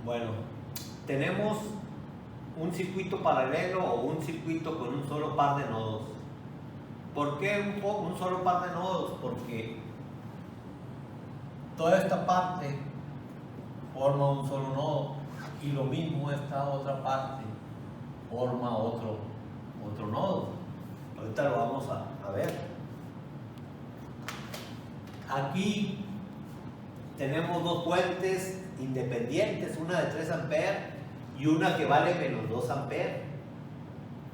Bueno, tenemos un circuito paralelo o un circuito con un solo par de nodos. ¿Por qué un solo par de nodos? Porque toda esta parte forma un solo nodo y lo mismo esta otra parte forma otro nodo. Ahorita lo vamos a ver. Aquí tenemos dos fuentes independientes, una de 3 amperes y una que vale menos 2 amperes.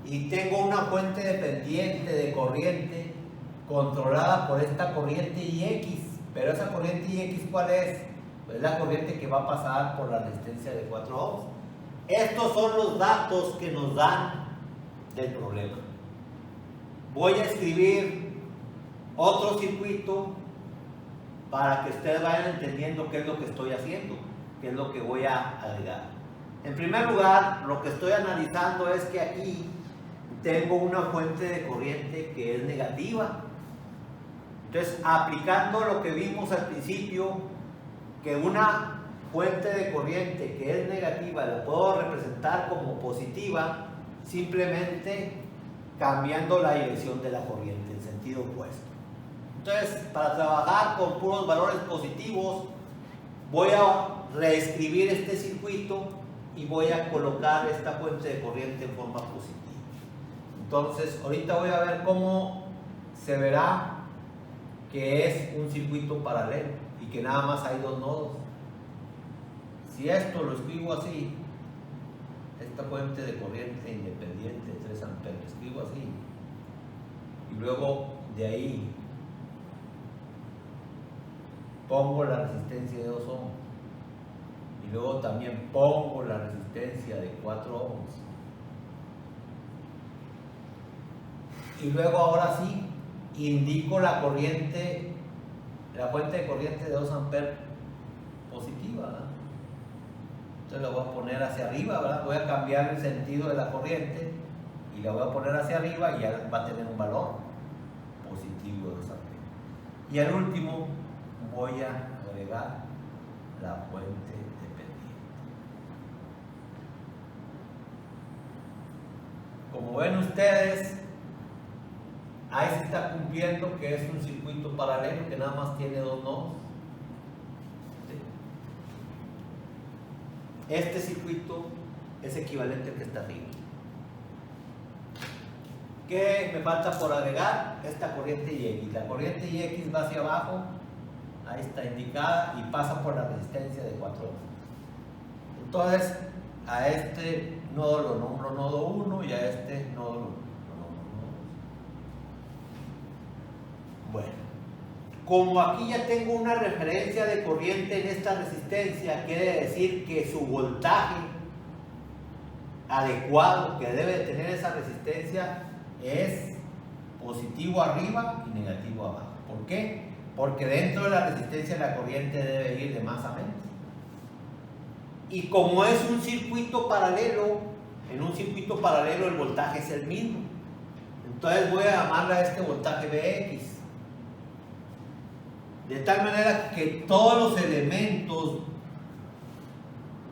Y tengo una fuente dependiente de corriente controlada por esta corriente IX. Pero esa corriente IX, ¿cuál es? Pues es la corriente que va a pasar por la resistencia de 4 ohms. Estos son los datos que nos dan del problema. Voy a escribir otro circuito para que ustedes vayan entendiendo qué es lo que estoy haciendo, qué es lo que voy a agregar. En primer lugar, lo que estoy analizando es que aquí tengo una fuente de corriente que es negativa. Entonces, aplicando lo que vimos al principio, que una fuente de corriente que es negativa la puedo representar como positiva, simplemente cambiando la dirección de la corriente en sentido opuesto. Entonces, para trabajar con puros valores positivos, voy a reescribir este circuito y voy a colocar esta fuente de corriente en forma positiva. Entonces, ahorita voy a ver cómo se verá que es un circuito paralelo y que nada más hay dos nodos. Si esto lo escribo así, esta fuente de corriente independiente de 3 amperes, lo escribo así, y luego de ahí pongo la resistencia de 2 ohms y luego también pongo la resistencia de 4 ohms y luego ahora sí indico la corriente, la fuente de corriente de 2 amperes positiva, ¿verdad? Entonces la voy a poner hacia arriba, ¿verdad? Voy a cambiar el sentido de la corriente y la voy a poner hacia arriba y ya va a tener un valor positivo de 2 amperes. Y al último voy a agregar la fuente dependiente. Como ven ustedes, ahí se está cumpliendo que es un circuito paralelo que nada más tiene 2 nodos. Este circuito es equivalente al que está arriba. ¿Qué me falta por agregar? Esta corriente IX. La corriente IX va hacia abajo, ahí está indicada, y pasa por la resistencia de 4 ohms. Entonces, a este nodo lo nombro nodo 1 y a este nodo lo nombro nodo 2. Bueno, como aquí ya tengo una referencia de corriente en esta resistencia, quiere decir que su voltaje adecuado que debe de tener esa resistencia es positivo arriba y negativo abajo. ¿Por qué? Porque dentro de la resistencia la corriente debe ir de más a menos. Y como es un circuito paralelo, en un circuito paralelo el voltaje es el mismo. Entonces voy a llamarle a este voltaje Vx. De tal manera que todos los elementos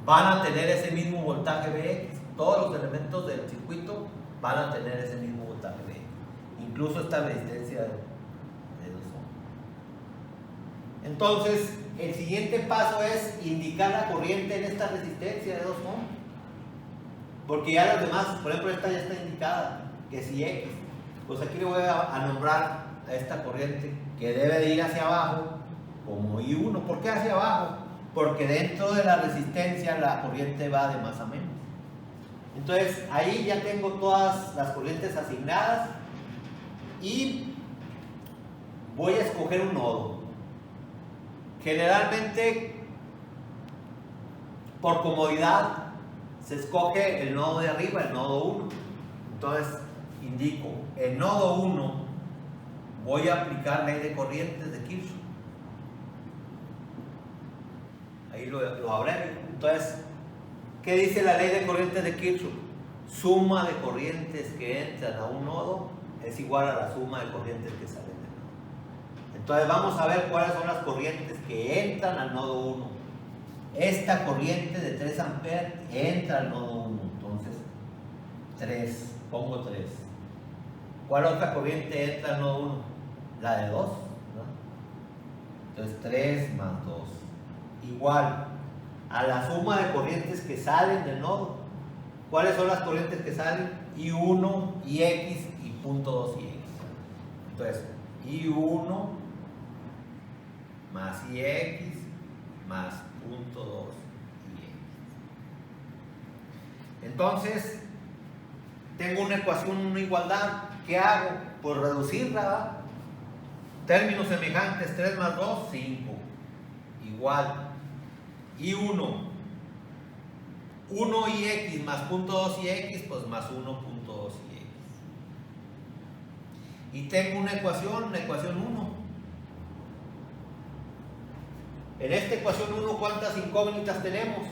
van a tener ese mismo voltaje Vx. Todos los elementos del circuito van a tener ese mismo voltaje Vx. Incluso esta resistencia de 2 ohms. Entonces, el siguiente paso es indicar la corriente en esta resistencia de 2 ohms. Porque ya los demás, por ejemplo, esta ya está indicada, que es Ix. Pues aquí le voy a nombrar a esta corriente que debe de ir hacia abajo como I1. ¿Por qué hacia abajo? Porque dentro de la resistencia la corriente va de más a menos. Entonces ahí ya tengo todas las corrientes asignadas y voy a escoger un nodo. Generalmente, por comodidad, se escoge el nodo de arriba, el nodo 1. Entonces indico, el nodo 1 voy a aplicar ley de corrientes de Kirchhoff. Ahí lo abrevio. Entonces, ¿qué dice la ley de corrientes de Kirchhoff? Suma de corrientes que entran a un nodo es igual a la suma de corrientes que salen del nodo. Entonces vamos a ver cuáles son las corrientes que entran al nodo 1. esta corriente de 3 amperes entra al nodo 1, entonces 3, pongo 3. ¿Cuál otra corriente entra al nodo 1? La de 2, ¿no? Entonces 3 más 2, igual a la suma de corrientes que salen del nodo. ¿Cuáles son las corrientes que salen? I1, IX y punto 2 IX. Entonces, I1 más IX más punto 2 IX. Entonces, tengo una ecuación, una igualdad. ¿Qué hago? Pues reducirla, ¿verdad? Términos semejantes, 3 más 2, 5. Igual. I1, 1 IX más punto 2 IX, pues más 1 punto 2 IX. Y tengo una ecuación 1. En esta ecuación 1, ¿cuántas incógnitas tenemos?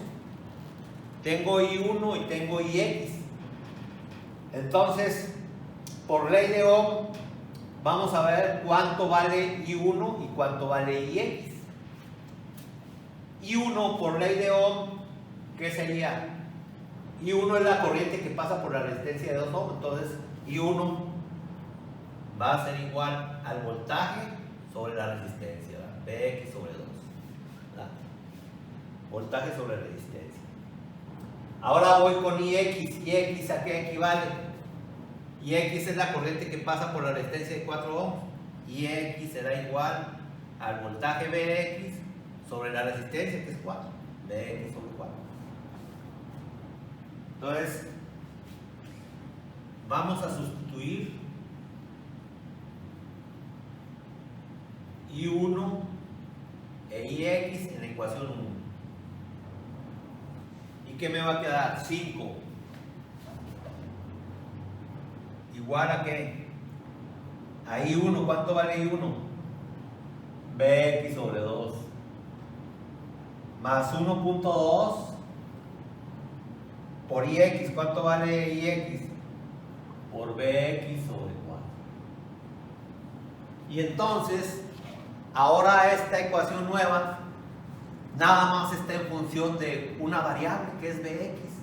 Tengo I1 y tengo IX. Entonces, por ley de Ohm, vamos a ver cuánto vale I1 y cuánto vale IX. I1 por ley de Ohm, ¿qué sería? I1 es la corriente que pasa por la resistencia de 2 Ohm, entonces I1 va a ser igual al voltaje sobre la resistencia, ¿verdad? Vx sobre 2, ¿verdad? Voltaje sobre resistencia. Ahora voy con IX. ¿IX a qué equivale? IX es la corriente que pasa por la resistencia de 4 ohms. IX será igual al voltaje Vx sobre la resistencia, que es 4. Vx sobre 4. Entonces, vamos a sustituir I1 e IX en la ecuación 1. ¿Y qué me va a quedar? 5. ¿Igual a qué? A I1, ¿cuánto vale I1? Vx sobre 2. Más 1.2 por IX, ¿cuánto vale IX? Por Vx sobre 4. Y entonces, ahora esta ecuación nueva nada más está en función de una variable que es Vx.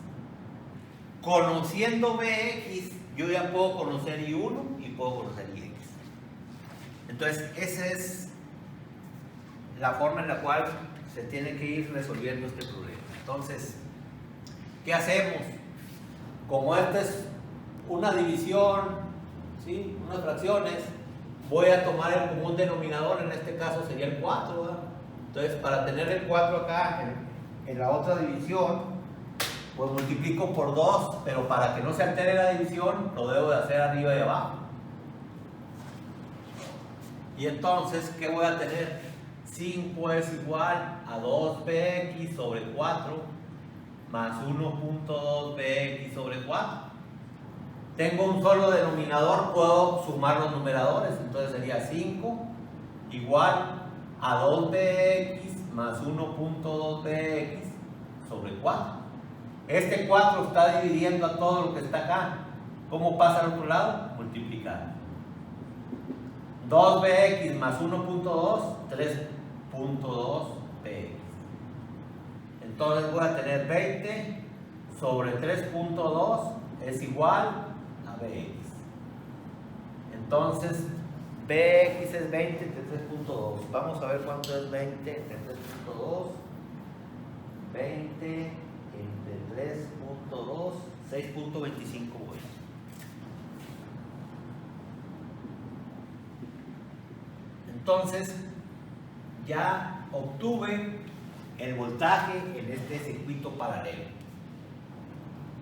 Conociendo Vx, yo ya puedo conocer I1 y puedo conocer IX. Entonces, esa es la forma en la cual se tiene que ir resolviendo este problema. Entonces, ¿qué hacemos? Como esta es una división, ¿sí? Unas fracciones, voy a tomar el común denominador, en este caso sería el 4, ¿verdad? Entonces, para tener el 4 acá en la otra división, pues multiplico por 2, pero para que no se altere la división, lo debo de hacer arriba y abajo. Y entonces, ¿qué voy a tener? 5 es igual a 2Bx sobre 4 más 1.2 Bx sobre 4. Tengo un solo denominador, puedo sumar los numeradores, entonces sería 5 igual a 2Bx más 1.2 Bx sobre 4. Este 4 está dividiendo a todo lo que está acá. ¿Cómo pasa al otro lado? Multiplicar. 2Bx más 1.2, 3.2 Bx. Entonces voy a tener 20 sobre 3.2 es igual a Bx. Entonces Bx es 20 entre 3.2. Vamos a ver cuánto es 20 entre 3.2. 20 entre 3.2, 6.25 voltios. Entonces, ya obtuve el voltaje en este circuito paralelo.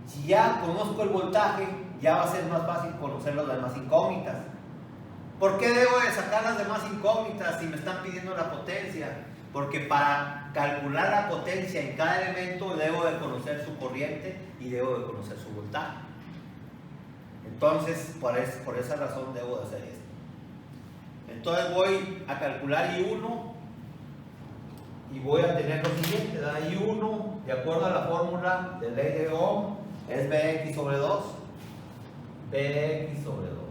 Si ya conozco el voltaje, ya va a ser más fácil conocer las demás incógnitas. ¿Por qué debo de sacar las demás incógnitas si me están pidiendo la potencia? Porque para calcular la potencia en cada elemento debo de conocer su corriente y debo de conocer su voltaje. Entonces, por esa razón debo de hacer esto. Entonces voy a calcular I1 y voy a tener lo siguiente, ¿verdad? I1, de acuerdo a la fórmula de ley de Ohm, es Bx sobre 2. Bx sobre 2.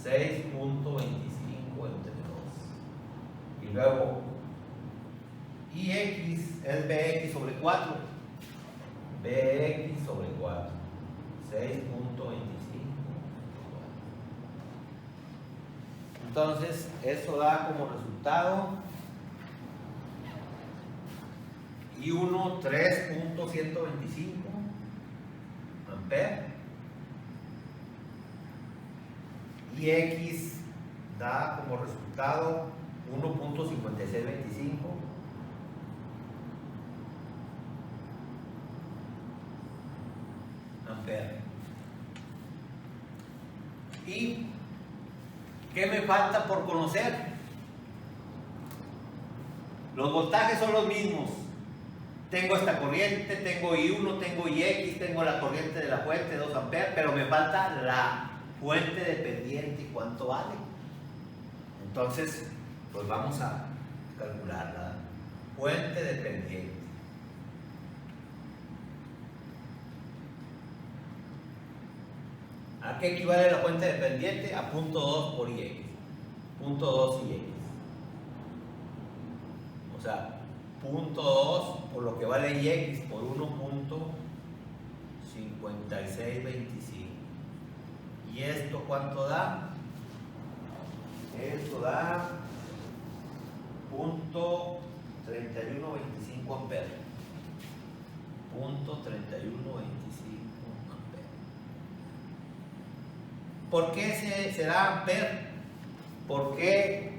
6.25 entre 2. Y luego Y X es Bx sobre 4. Bx sobre 4. 6.25. Entonces, eso da como resultado I1 3.125 amperes y X da como resultado 1.5625 amperes. ¿Y qué me falta por conocer? Los voltajes son los mismos. Tengo esta corriente, tengo I1, tengo IX, tengo la corriente de la fuente, 2 amperes, pero me falta la fuente dependiente y cuánto vale. Entonces, pues vamos a calcular la fuente dependiente. ¿A qué equivale la fuente dependiente? A 0.2 por IX. 0.2 IX. O sea, 0.2 por lo que vale IX por 1.5625. ¿Y esto cuánto da? Esto da 0.3125 amperes. 0.3125 amperes. ¿Por qué será amper? ¿Por qué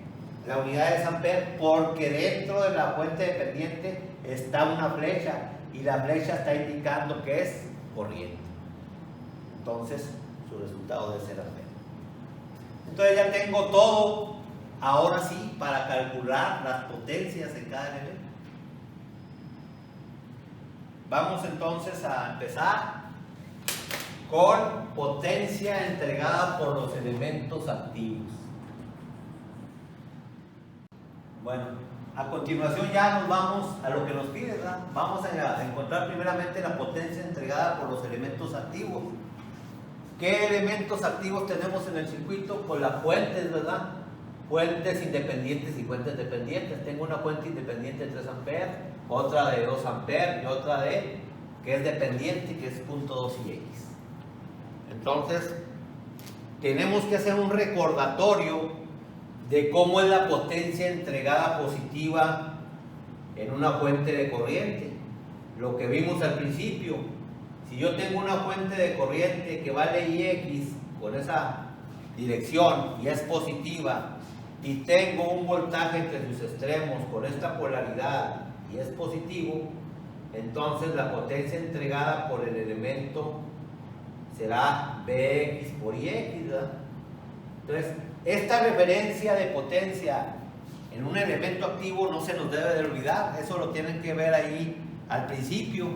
la unidad es amper? Porque dentro de la fuente dependiente está una flecha y la flecha está indicando que es corriente. Entonces, su resultado debe ser amper. Entonces ya tengo todo, ahora sí, para calcular las potencias de cada elemento. Vamos entonces a empezar con potencia entregada por los elementos activos. Bueno, a continuación ya nos vamos a lo que nos pide, ¿verdad? Vamos a encontrar primeramente la potencia entregada por los elementos activos. ¿Qué elementos activos tenemos en el circuito? Pues las fuentes, ¿verdad? Fuentes independientes y fuentes dependientes. Tengo una fuente independiente de 3 amperes, otra de 2 amperes y otra que es dependiente, que es 0.2 IX. Entonces, tenemos que hacer un recordatorio de cómo es la potencia entregada positiva en una fuente de corriente. Lo que vimos al principio, si yo tengo una fuente de corriente que vale IX con esa dirección y es positiva, y tengo un voltaje entre sus extremos con esta polaridad y es positivo, entonces la potencia entregada por el elemento será Bx por Ix, ¿verdad? Entonces, esta referencia de potencia en un elemento activo no se nos debe de olvidar, eso lo tienen que ver ahí al principio.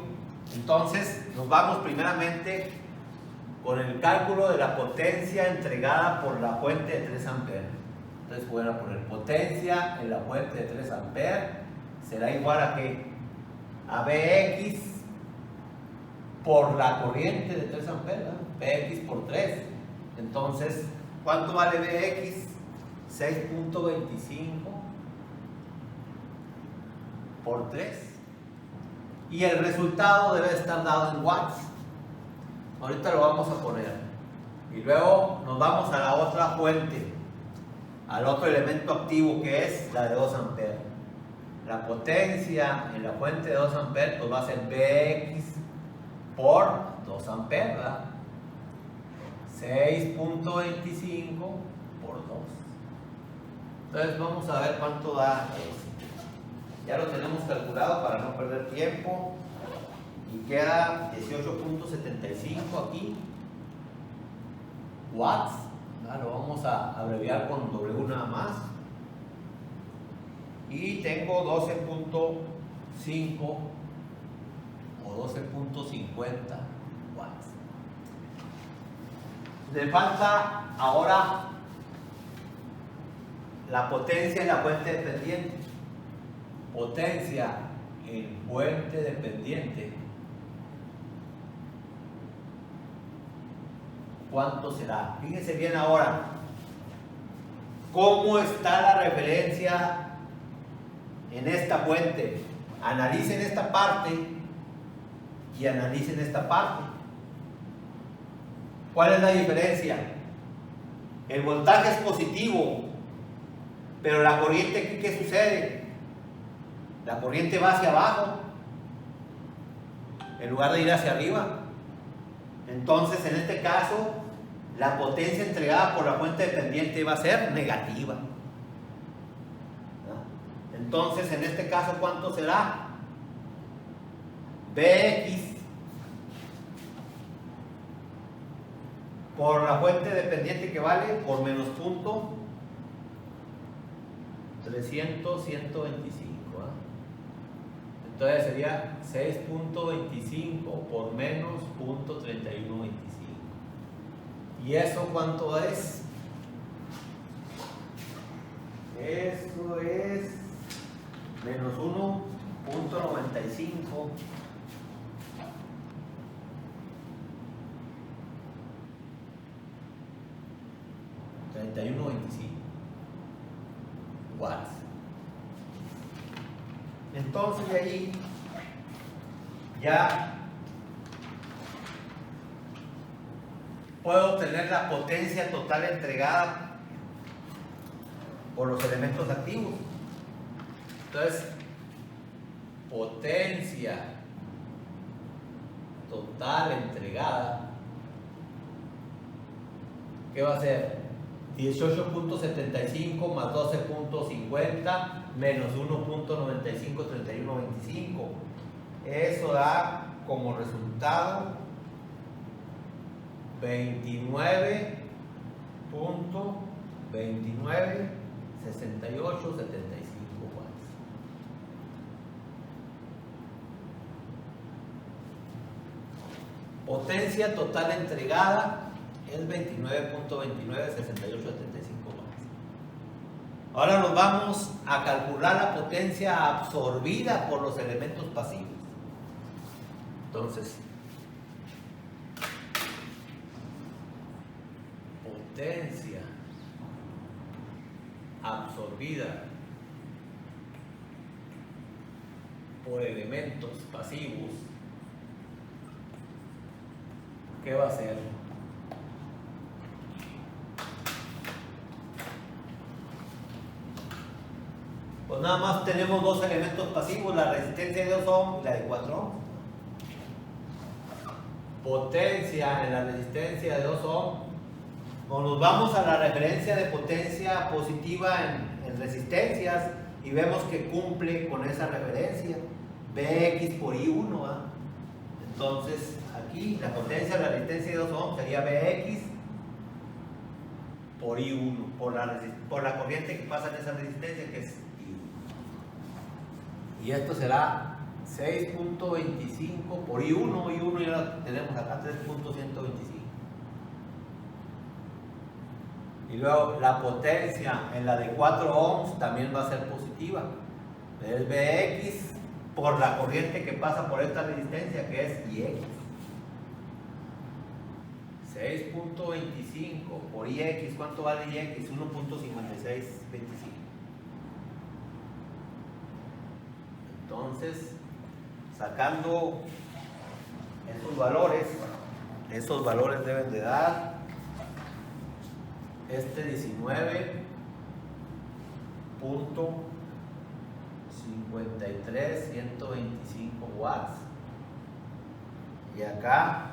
Entonces, nos vamos primeramente con el cálculo de la potencia entregada por la fuente de 3 amperes. Entonces, voy a poner potencia en la fuente de 3 amperes, será igual a ¿qué? A Bx por la corriente de 3 amperes, ¿verdad? Bx por 3. Entonces, ¿cuánto vale Bx? 6.25 por 3. Y el resultado debe estar dado en watts. Ahorita lo vamos a poner. Y luego nos vamos a la otra fuente, al otro elemento activo que es la de 2 amperes. La potencia en la fuente de 2 amperes pues va a ser Bx por 2 amperes, ¿verdad? 6.25 por 2. Entonces vamos a ver cuánto da eso. Ya lo tenemos calculado para no perder tiempo. Y queda 18.75 aquí. Watts. Lo vamos a abreviar con W nada más. Y tengo 12.5 o 12.50 watts. Le falta ahora la potencia en la fuente dependiente. Potencia en fuente dependiente. ¿Cuánto será? Fíjense bien ahora cómo está la referencia en esta fuente. Analicen esta parte y analicen esta parte. ¿Cuál es la diferencia? El voltaje es positivo, pero la corriente, ¿qué sucede? La corriente va hacia abajo en lugar de ir hacia arriba. Entonces, en este caso, la potencia entregada por la fuente dependiente va a ser negativa. Entonces, en este caso, ¿cuánto será? Bx por la fuente dependiente, que vale por menos punto 300, 125. Entonces sería 6.25 por menos punto 31.25. ¿Y eso cuánto es? Eso es menos 1.95 31.25 watts. Entonces de ahí ya puedo obtener la potencia total entregada por los elementos activos. Entonces, potencia total entregada, ¿qué va a ser? 18.75 más 12.50 menos 1.95, 31.25. Eso da como resultado 29.296875 watts. Potencia total entregada es 29.296875 watts. Ahora nos vamos a calcular la potencia absorbida por los elementos pasivos. Entonces, potencia absorbida por elementos pasivos, ¿qué va a ser? Pues nada más tenemos dos elementos pasivos, la resistencia de 2 ohms y la de 4 ohms. Potencia en la resistencia de 2 ohms. Cuando nos vamos a la referencia de potencia positiva en resistencias y vemos que cumple con esa referencia, Bx por I1, ¿va? Entonces aquí la potencia de la resistencia de 2 ohms sería Bx por I1, por la corriente que pasa en esa resistencia, que es I1. Y esto será 6.25 por I1 ya lo tenemos acá, 3.125. Y luego la potencia en la de 4 ohms también va a ser positiva. Es Bx por la corriente que pasa por esta resistencia, que es Ix. 6.25 por Ix, ¿cuánto vale Ix? 1.5625. Entonces, sacando esos valores deben de dar 19.53125 watts y acá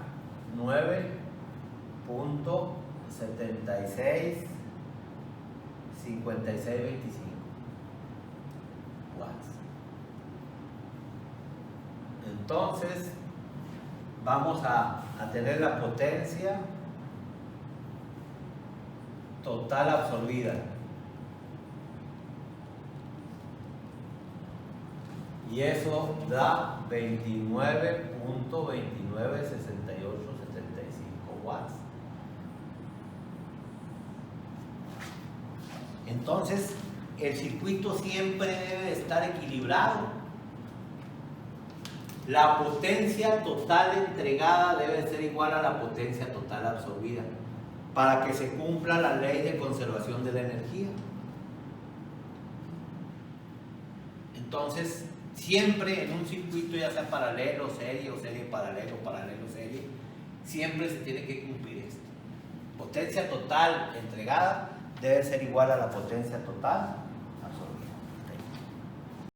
9.765625 watts. Entonces vamos a tener la potencia total absorbida. Y eso da 29.296875 watts. Entonces, el circuito siempre debe estar equilibrado. La potencia total entregada debe ser igual a la potencia total absorbida, para que se cumpla la ley de conservación de la energía. Entonces, siempre en un circuito, ya sea paralelo, serie o serie paralelo, paralelo, serie, siempre se tiene que cumplir esto. Potencia total entregada debe ser igual a la potencia total